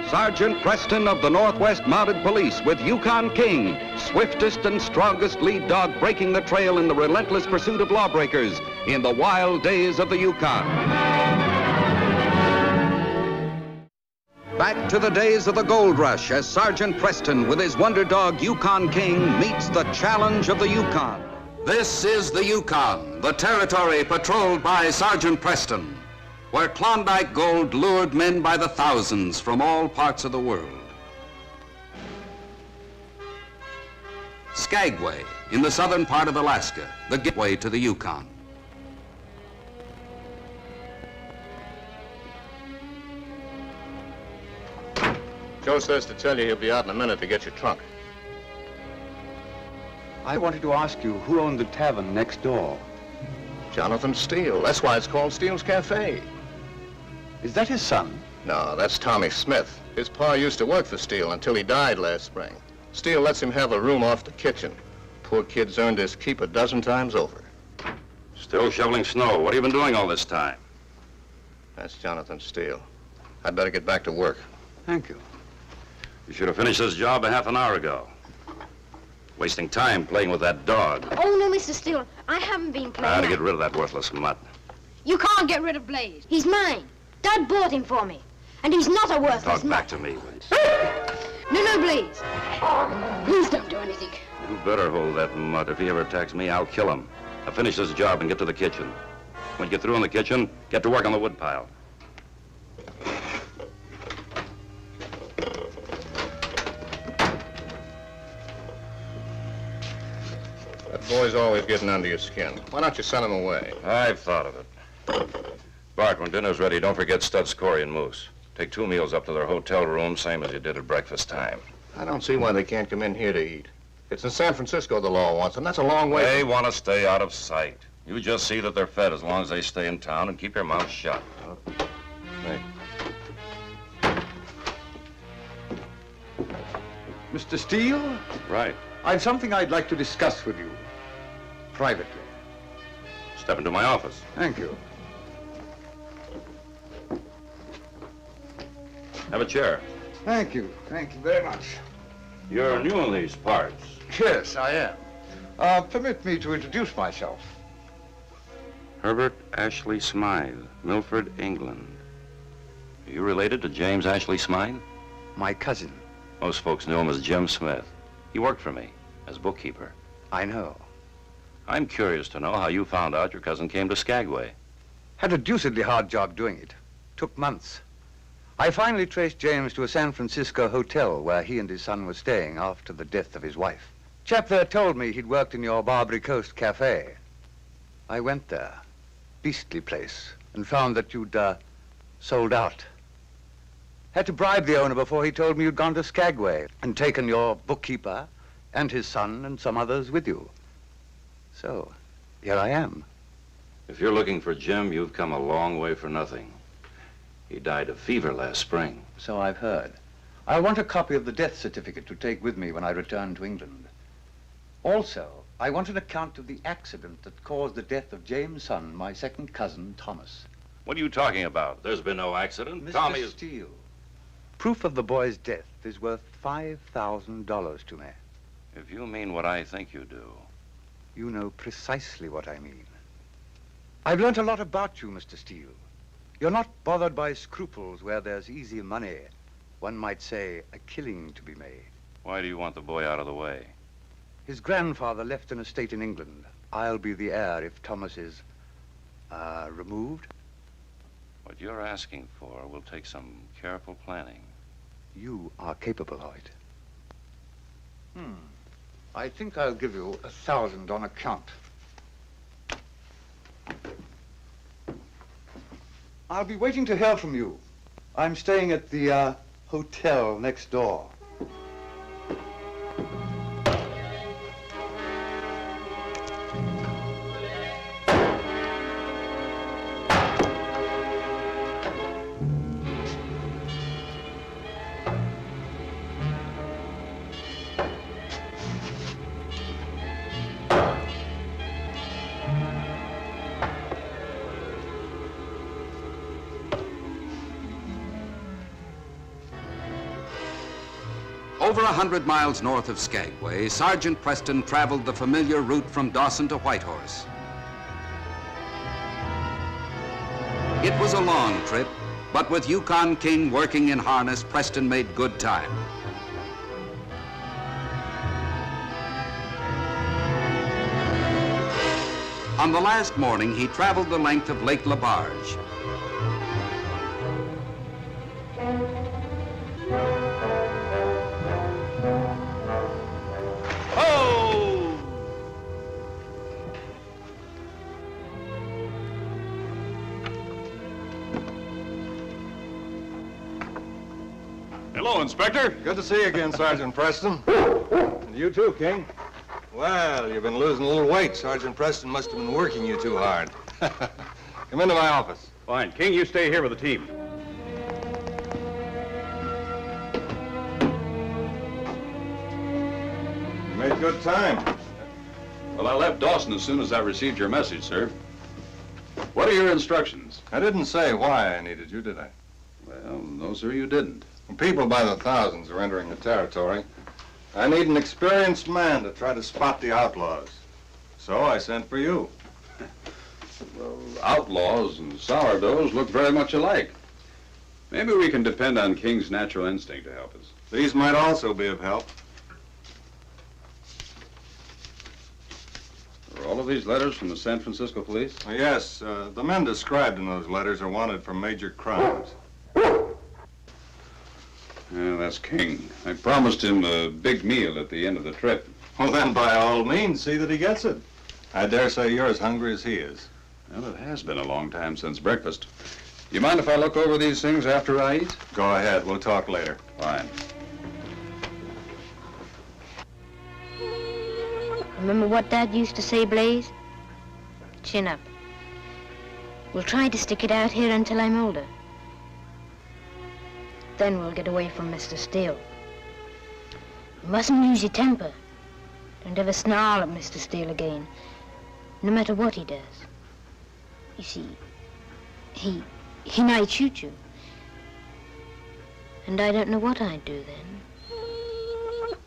Sergeant Preston of the Northwest Mounted Police with Yukon King, swiftest and strongest lead dog breaking the trail in the relentless pursuit of lawbreakers in the wild days of the Yukon. Back to the days of the gold rush as Sergeant Preston with his wonder dog Yukon King meets the challenge of the Yukon. This is the Yukon, the territory patrolled by Sergeant Preston, where Klondike gold lured men by the thousands from all parts of the world. Skagway, in the southern part of Alaska, the gateway to the Yukon. Joe says to tell you he'll be out in a minute to get your trunk. I wanted to ask you who owned the tavern next door. Jonathan Steele. That's why it's called Steele's Cafe. Is that his son? No, that's Tommy Smith. His pa used to work for Steele until he died last spring. Steele lets him have a room off the kitchen. Poor kid's earned his keep a dozen times over. Still shoveling snow. What have you been doing all this time? That's Jonathan Steele. I'd better get back to work. Thank you. You should have finished this job a half an hour ago. Wasting time playing with that dog. Oh, no, Mr. Steele. I haven't been playing. I had to get rid of that worthless mutt. You can't get rid of Blaze. He's mine. Dad bought him for me. And he's not a worthless Talk back mutt. to me, please. No, Blaze. Please don't do anything. You better hold that mutt. If he ever attacks me, I'll kill him. Now finish this job and get to the kitchen. When you get through in the kitchen, get to work on the wood pile. That boy's always getting under your skin. Why don't you send him away? I've thought of it. Bart, when dinner's ready, don't forget Studs, Corey, and Moose. Take 2 meals up to their hotel room, same as you did at breakfast time. I don't see why they can't come in here to eat. It's in San Francisco the law wants, and that's a long way. They want to stay out of sight. You just see that they're fed as long as they stay in town and keep your mouth shut. Hey. Mr. Steele, Right. I've something I'd like to discuss with you. Privately. Step into my office. Thank you. Have a chair. Thank you. Thank you very much. You're new in these parts. Yes, I am. Permit me to introduce myself. Herbert Ashley Smythe, Milford, England. Are you related to James Ashley Smythe? My cousin. Most folks knew him as Jim Smith. He worked for me as bookkeeper. I know. I'm curious to know how you found out your cousin came to Skagway. Had a deucedly hard job doing it. Took months. I finally traced James to a San Francisco hotel where he and his son were staying after the death of his wife. Chap there told me he'd worked in your Barbary Coast cafe. I went there, beastly place, and found that you'd sold out. Had to bribe the owner before he told me you'd gone to Skagway and taken your bookkeeper and his son and some others with you. So, here I am. If you're looking for Jim, you've come a long way for nothing. He died of fever last spring. So I've heard. I'll want a copy of the death certificate to take with me when I return to England. Also, I want an account of the accident that caused the death of James' son, my second cousin, Thomas. What are you talking about? There's been no accident. Mr. Tommy is... Steele, proof of the boy's death is worth $5,000 to me. If you mean what I think you do. You know precisely what I mean. I've learned a lot about you, Mr. Steele. You're not bothered by scruples where there's easy money. One might say a killing to be made. Why do you want the boy out of the way? His grandfather left an estate in England. I'll be the heir if Thomas is, removed. What you're asking for will take some careful planning. You are capable of it. I think I'll give you 1,000 on account. I'll be waiting to hear from you. I'm staying at the hotel next door. over 100 miles north of Skagway, Sergeant Preston traveled the familiar route from Dawson to Whitehorse. It was a long trip, but with Yukon King working in harness, Preston made good time. On the last morning, he traveled the length of Lake LaBarge. Hello, Inspector. Good to see you again, Sergeant Preston. And you too, King. Well, you've been losing a little weight. Sergeant Preston must have been working you too hard. Come into my office. Fine. King, you stay here with the team. You made good time. Well, I left Dawson as soon as I received your message, sir. What are your instructions? I didn't say why I needed you, did I? Well, no, sir, you didn't. People by the thousands are entering the territory. I need an experienced man to try to spot the outlaws. So I sent for you. Well, outlaws and sourdoughs look very much alike. Maybe we can depend on King's natural instinct to help us. These might also be of help. Are all of these letters from the San Francisco police? Yes, the men described in those letters are wanted for major crimes. Yeah, that's King. I promised him a big meal at the end of the trip. Well, then, by all means, see that he gets it. I dare say you're as hungry as he is. Well, it has been a long time since breakfast. You mind if I look over these things after I eat? Go ahead. We'll talk later. Fine. Remember what Dad used to say, Blaze? Chin up. We'll try to stick it out here until I'm older. Then we'll get away from Mr. Steele. You mustn't lose your temper. Don't ever snarl at Mr. Steele again, no matter what he does. You see, he might shoot you. And I don't know what I'd do then.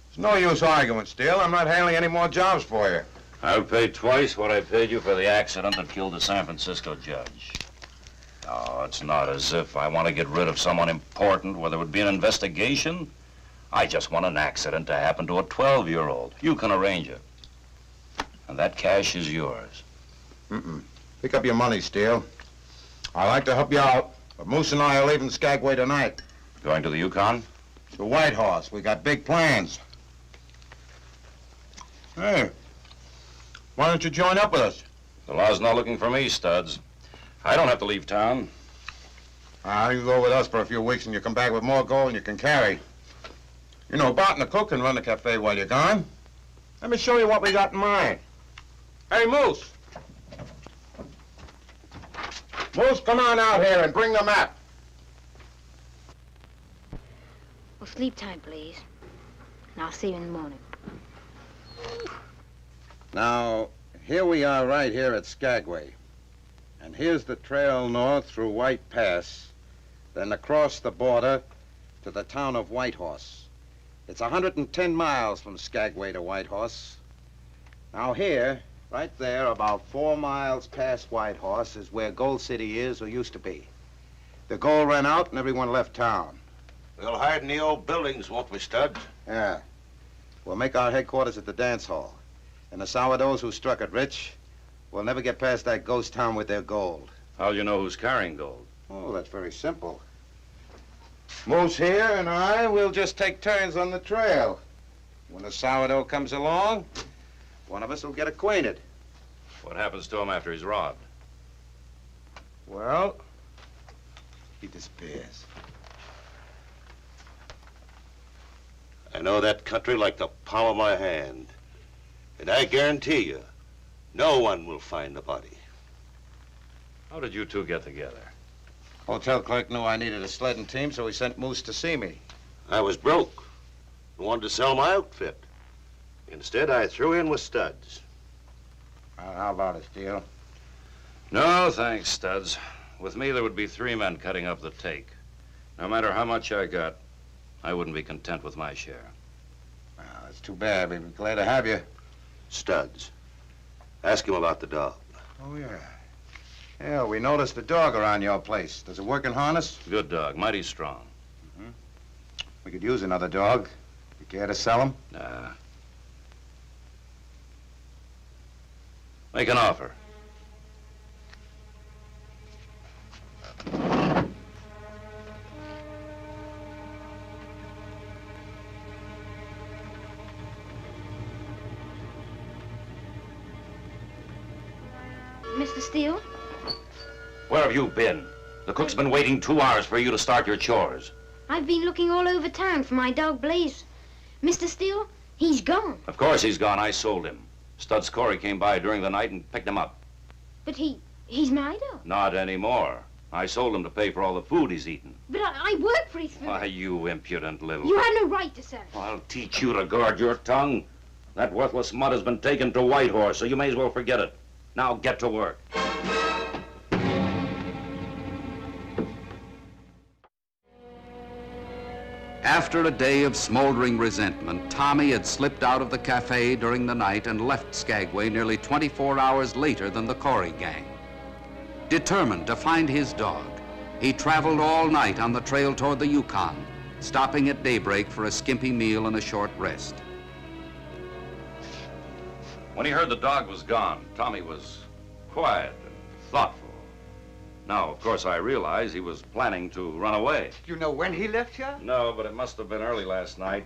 It's no use arguing, Steele. I'm not handling any more jobs for you. I'll pay twice what I paid you for the accident that killed the San Francisco judge. No, it's not as if I want to get rid of someone important where there would be an investigation. I just want an accident to happen to a 12-year-old. You can arrange it. And that cash is yours. Pick up your money, Steele. I'd like to help you out, but Moose and I are leaving Skagway tonight. Going to the Yukon? The Whitehorse. We got big plans. Hey, why don't you join up with us? The law's not looking for me, Studs. I don't have to leave town. You go with us for a few weeks and you come back with more gold than you can carry. You know, Bart and the cook can run the cafe while you're gone. Let me show you what we got in mind. Hey, Moose. Moose, come on out here and bring the map. Well, sleep tight, Blaze. And I'll see you in the morning. Now, here we are right here at Skagway. And here's the trail north through White Pass, then across the border to the town of Whitehorse. It's 110 miles from Skagway to Whitehorse. Now here, right there, about 4 miles past Whitehorse, is where Gold City is or used to be. The gold ran out and everyone left town. We'll hide in the old buildings, won't we, Studs? Yeah. We'll make our headquarters at the dance hall. And the sourdoughs who struck it rich will never get past that ghost town with their gold. How'll you know who's carrying gold? Oh, that's very simple. Moose here and I will just take turns on the trail. When a sourdough comes along, one of us will get acquainted. What happens to him after he's robbed? Well, he disappears. I know that country like the palm of my hand. And I guarantee you, no one will find the body. How did you two get together? Hotel clerk knew I needed a sledding team, so he sent Moose to see me. I was broke and wanted to sell my outfit. Instead, I threw in with Studs. How about it, Steele? No, thanks, Studs. With me, there would be 3 men cutting up the take. No matter how much I got, I wouldn't be content with my share. Well, it's too bad. We'd be glad to have you. Studs. Ask him about the dog. Oh, yeah. Yeah, we noticed a dog around your place. Does it work in harness? Good dog, mighty strong. We could use another dog. You care to sell him? Make an offer. Mr. Steele? Where have you been? The cook's been waiting 2 hours for you to start your chores. I've been looking all over town for my dog Blaze. Mr. Steele, he's gone. Of course he's gone. I sold him. Studs Corey came by during the night and picked him up. But he's my dog. Not anymore. I sold him to pay for all the food he's eaten. But I work for his food. Why, you impudent little... You had no right to sell him. I'll teach you to guard your tongue. That worthless mutt has been taken to Whitehorse, so you may as well forget it. Now get to work. After a day of smoldering resentment, Tommy had slipped out of the cafe during the night and left Skagway nearly 24 hours later than the Corey gang. Determined to find his dog, he traveled all night on the trail toward the Yukon, stopping at daybreak for a skimpy meal and a short rest. When he heard the dog was gone, Tommy was quiet and thoughtful. Now, of course, I realize he was planning to run away. Do you know when he left here? No, but it must have been early last night.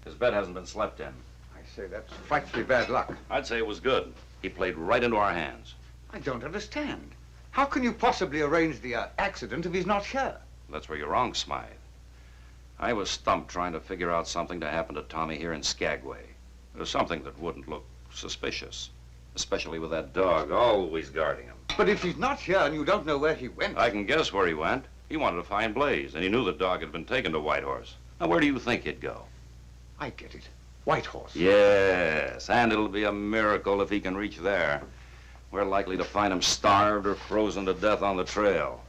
His bed hasn't been slept in. I say, that's frightfully bad luck. I'd say it was good. He played right into our hands. I don't understand. How can you possibly arrange the accident if he's not here? That's where you're wrong, Smythe. I was stumped trying to figure out something to happen to Tommy here in Skagway. There's something that wouldn't look suspicious, especially with that dog always guarding him. But if he's not here and you don't know where he went... I can guess where he went. He wanted to find Blaze, and he knew the dog had been taken to Whitehorse. Now, where do you think he'd go? I get it. Whitehorse. Yes, and it'll be a miracle if he can reach there. We're likely to find him starved or frozen to death on the trail.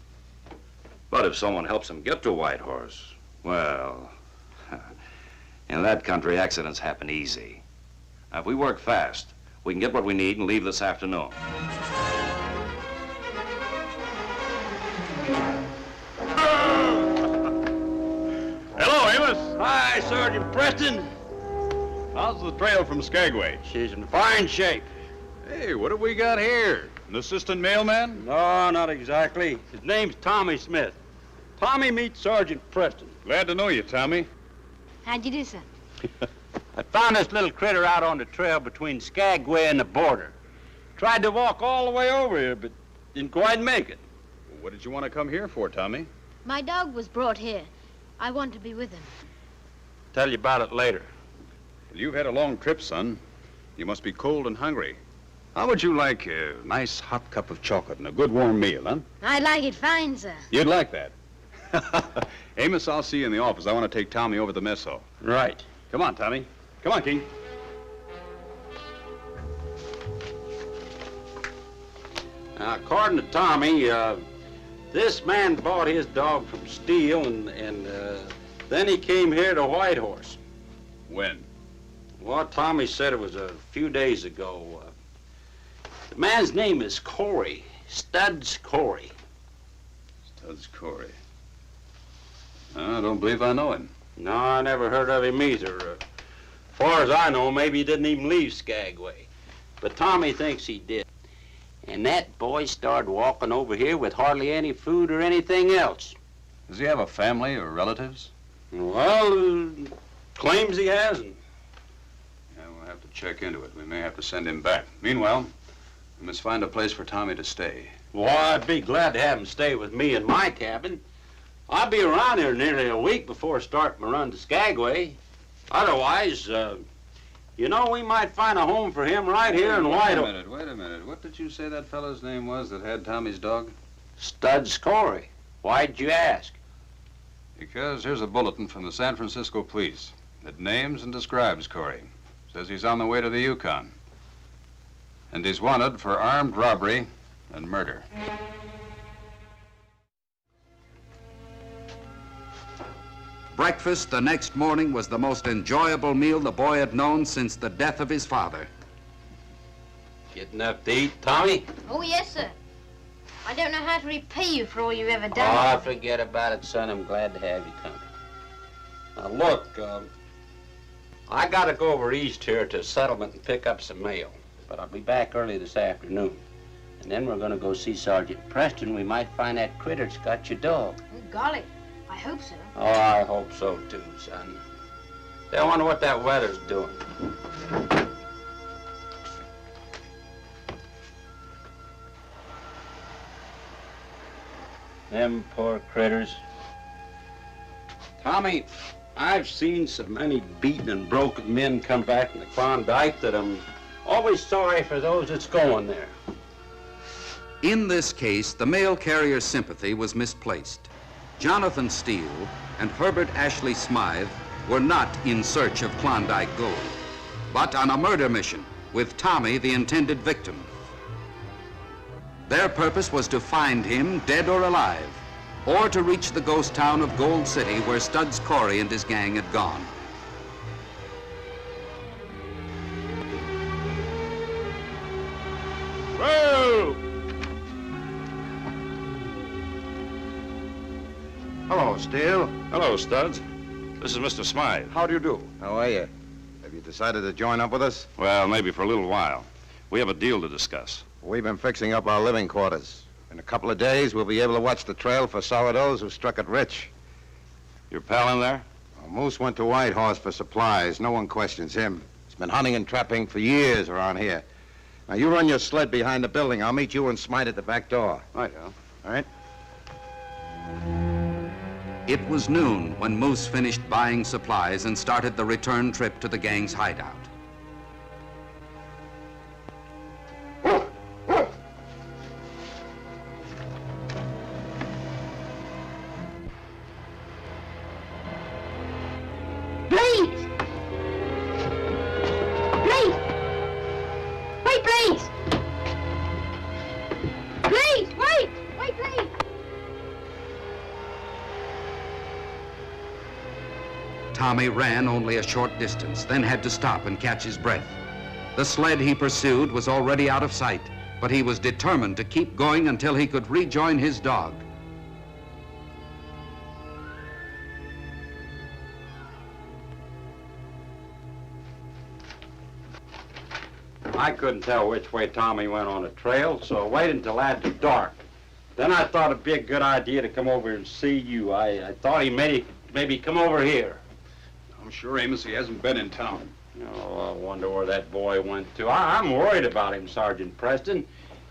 But if someone helps him get to Whitehorse, well, in that country, accidents happen easy. Now, if we work fast, we can get what we need and leave this afternoon. Hello, Amos. Hi, Sergeant Preston. How's the trail from Skagway? She's in fine shape. Hey, what have we got here? An assistant mailman? No, not exactly. His name's Tommy Smith. Tommy meets Sergeant Preston. Glad to know you, Tommy. How'd you do, sir? I found this little critter out on the trail between Skagway and the border. Tried to walk all the way over here, but didn't quite make it. What did you want to come here for, Tommy? My dog was brought here. I want to be with him. Tell you about it later. Well, you've had a long trip, son. You must be cold and hungry. How would you like a nice hot cup of chocolate and a good warm meal, huh? I'd like it fine, sir. You'd like that. Amos, I'll see you in the office. I want to take Tommy over the mess hall. Right. Come on, Tommy. Come on, King. Now, according to Tommy, this man bought his dog from Steele, and then he came here to Whitehorse. When? Well, Tommy said it was a few days ago. The man's name is Corey, Studs Corey. Studs Corey. I don't believe I know him. No, I never heard of him either. As far as I know, maybe he didn't even leave Skagway. But Tommy thinks he did. And that boy started walking over here with hardly any food or anything else. Does he have a family or relatives? Well, claims he hasn't. Yeah, we'll have to check into it. We may have to send him back. Meanwhile, we must find a place for Tommy to stay. Well, I'd be glad to have him stay with me in my cabin. I'll be around here nearly a week before starting my run to Skagway. Otherwise, you know, we might find a home for him right here in Whitehorse. Wait a minute. What did you say that fellow's name was that had Tommy's dog? Studs Corey. Why'd you ask? Because here's a bulletin from the San Francisco police that names and describes Corey. Says he's on the way to the Yukon. And he's wanted for armed robbery and murder. Breakfast the next morning was the most enjoyable meal the boy had known since the death of his father. Getting up to eat, Tommy? Oh, yes, sir. I don't know how to repay you for all you've ever done. Oh, forget about it, son. I'm glad to have you come. Now, look, I got to go over east here to a settlement and pick up some mail. But I'll be back early this afternoon. And then we're going to go see Sergeant Preston. We might find that critter that's got your dog. Oh, golly. I hope so. Oh, I hope so, too, son. Say, I wonder what that weather's doing. Them poor critters. Tommy, I've seen so many beaten and broken men come back from the Klondike that I'm always sorry for those that's going there. In this case, the mail carrier's sympathy was misplaced. Jonathan Steele and Herbert Ashley Smythe were not in search of Klondike gold, but on a murder mission with Tommy, the intended victim. Their purpose was to find him, dead or alive, or to reach the ghost town of Gold City where Studs Corey and his gang had gone. Whoa! Hello, Steele. Hello, Studs. This is Mr. Smythe. How do you do? How are you? Have you decided to join up with us? Well, maybe for a little while. We have a deal to discuss. We've been fixing up our living quarters. In a couple of days, we'll be able to watch the trail for sourdoughs who struck it rich. Your pal in there? Well, Moose went to Whitehorse for supplies. No one questions him. He's been hunting and trapping for years around here. Now, you run your sled behind the building. I'll meet you and Smite at the back door. Right, Al. All right? It was noon when Moose finished buying supplies and started the return trip to the gang's hideout. Blaze! Blaze! Wait, Blaze! Blaze, wait! Wait, Blaze! Tommy ran only a short distance, then had to stop and catch his breath. The sled he pursued was already out of sight, but he was determined to keep going until he could rejoin his dog. I couldn't tell which way Tommy went on the trail, so I waited until after dark. Then I thought it'd be a good idea to come over and see you. I thought he maybe come over here. I'm sure, Amos, he hasn't been in town. Oh, I wonder where that boy went to. I'm worried about him, Sergeant Preston.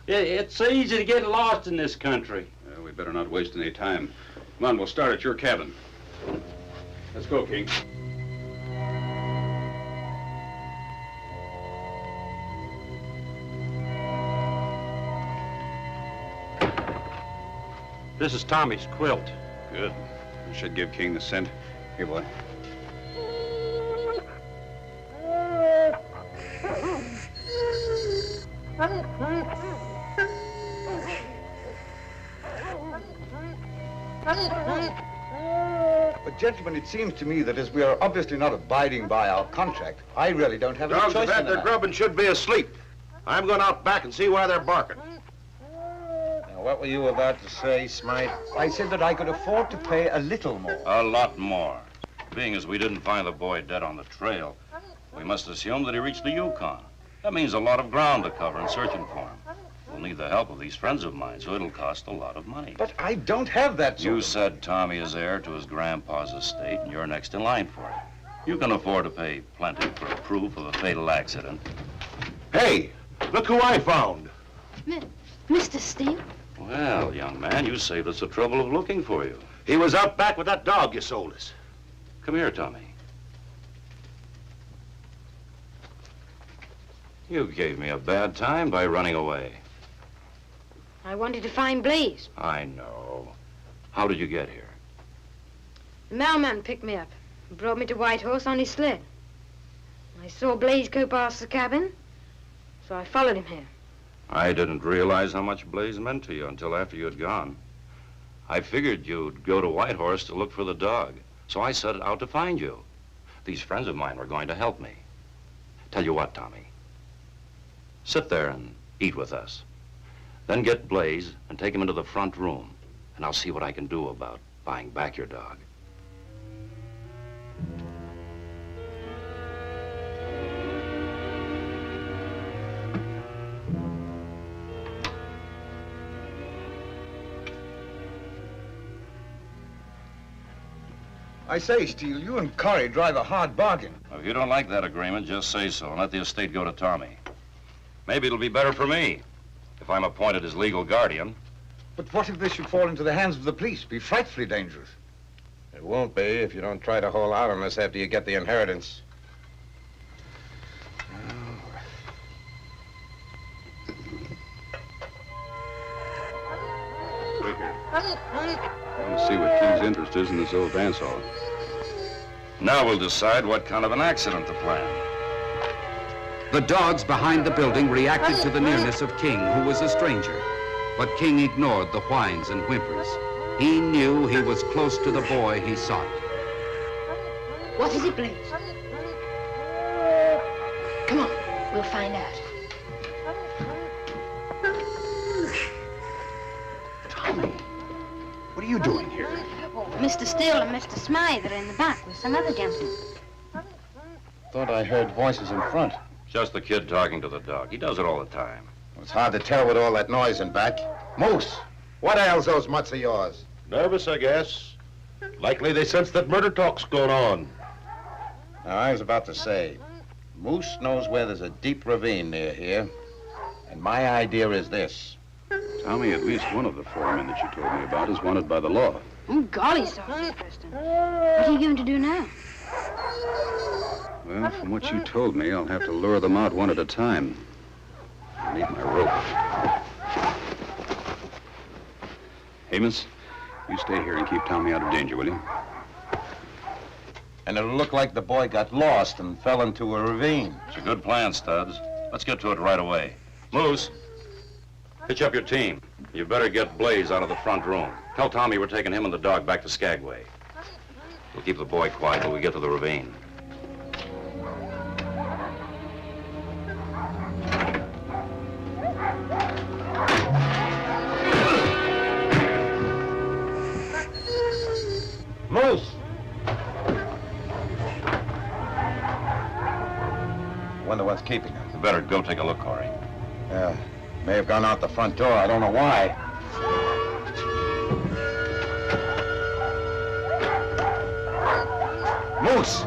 It's so easy to get lost in this country. Well, we better not waste any time. Come on, we'll start at your cabin. Let's go, King. This is Tommy's quilt. Good. We should give King the scent. Here, boy. But, gentlemen, it seems to me that as we are obviously not abiding by our contract, I really don't have any Dogs choice have had in the their matter. grub and should be asleep. I'm going out back and see why they're barking. Now, what were you about to say, Smite? I said that I could afford to pay a little more. A lot more. Being as we didn't find the boy dead on the trail, we must assume that he reached the Yukon. That means a lot of ground to cover in searching for him. We'll need the help of these friends of mine, so it'll cost a lot of money. But I don't have that sort You of... said Tommy is heir to his grandpa's estate, and you're next in line for it. You can afford to pay plenty for proof of a fatal accident. Hey, look who I found. Mr. Steele? Well, young man, you saved us the trouble of looking for you. He was out back with that dog you sold us. Come here, Tommy. You gave me a bad time by running away. I wanted to find Blaze. I know. How did you get here? The mailman picked me up and brought me to Whitehorse on his sled. I saw Blaze go past the cabin, so I followed him here. I didn't realize how much Blaze meant to you until after you had gone. I figured you'd go to Whitehorse to look for the dog. So I set out to find you. These friends of mine were going to help me. Tell you what, Tommy. Sit there and eat with us. Then get Blaze and take him into the front room, and I'll see what I can do about buying back your dog. I say, Steele, you and Corey drive a hard bargain. Well, if you don't like that agreement, just say so and let the estate go to Tommy. Maybe it'll be better for me if I'm appointed as legal guardian. But what if this should fall into the hands of the police? Be frightfully dangerous. It won't be if you don't try to hold out on us after you get the inheritance. Wait here. I want to see what King's interest is in this old dance hall. Now we'll decide what kind of an accident to plan. The dogs behind the building reacted to the nearness of King, who was a stranger. But King ignored the whines and whimpers. He knew he was close to the boy he sought. What is it, Blaze? Come on, we'll find out. Tommy, what are you doing here? Oh, Mr. Steele and Mr. Smythe are in the back with some other gentlemen. Thought I heard voices in front. Just the kid talking to the dog. He does it all the time. It's hard to tell with all that noise in back. Moose, what ails those mutts of yours? Nervous, I guess. Likely they sense that murder talk's going on. Now, I was about to say, Moose knows where there's a deep ravine near here. And my idea is this. Tommy, at least one of the four men that you told me about is wanted by the law. Oh, golly, Sergeant Preston. What are you going to do now? Well, from what you told me, I'll have to lure them out one at a time. I need my rope. Amos, you stay here and keep Tommy out of danger, will you? And it'll look like the boy got lost and fell into a ravine. It's a good plan, Studs. Let's get to it right away. Moose, hitch up your team. You better get Blaze out of the front room. Tell Tommy we're taking him and the dog back to Skagway. We'll keep the boy quiet till we get to the ravine. Moose! Wonder what's keeping him. You better go take a look, Corey. Yeah, may have gone out the front door. I don't know why. Moose!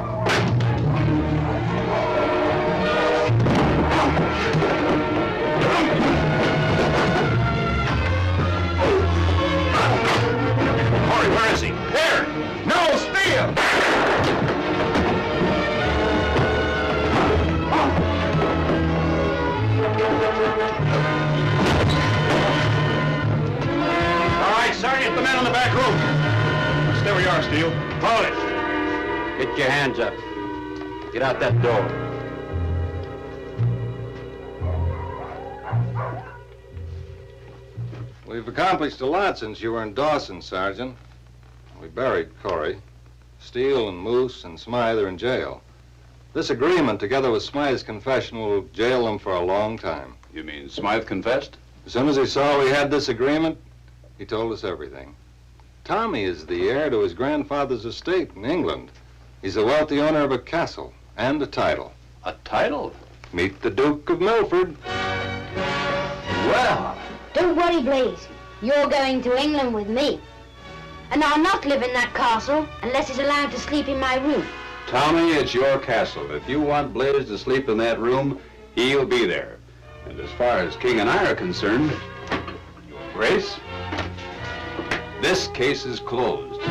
Corey, where is he? Here! No, Steele! All right, Sergeant, the men in the back room. Stay where you are, Steele. Hold it. Get your hands up. Get out that door. We've accomplished a lot since you were in Dawson, Sergeant. We buried Corey. Steele and Moose and Smythe are in jail. This agreement, together with Smythe's confession, will jail them for a long time. You mean Smythe confessed? As soon as he saw we had this agreement, he told us everything. Tommy is the heir to his grandfather's estate in England. He's the wealthy owner of a castle and a title. A title? Meet the Duke of Milford. Well, Don't worry, Blaze. You're going to England with me. And I'll not live in that castle unless he's allowed to sleep in my room. Tommy, it's your castle. If you want Blaze to sleep in that room, he'll be there. And as far as King and I are concerned, Your Grace, this case is closed.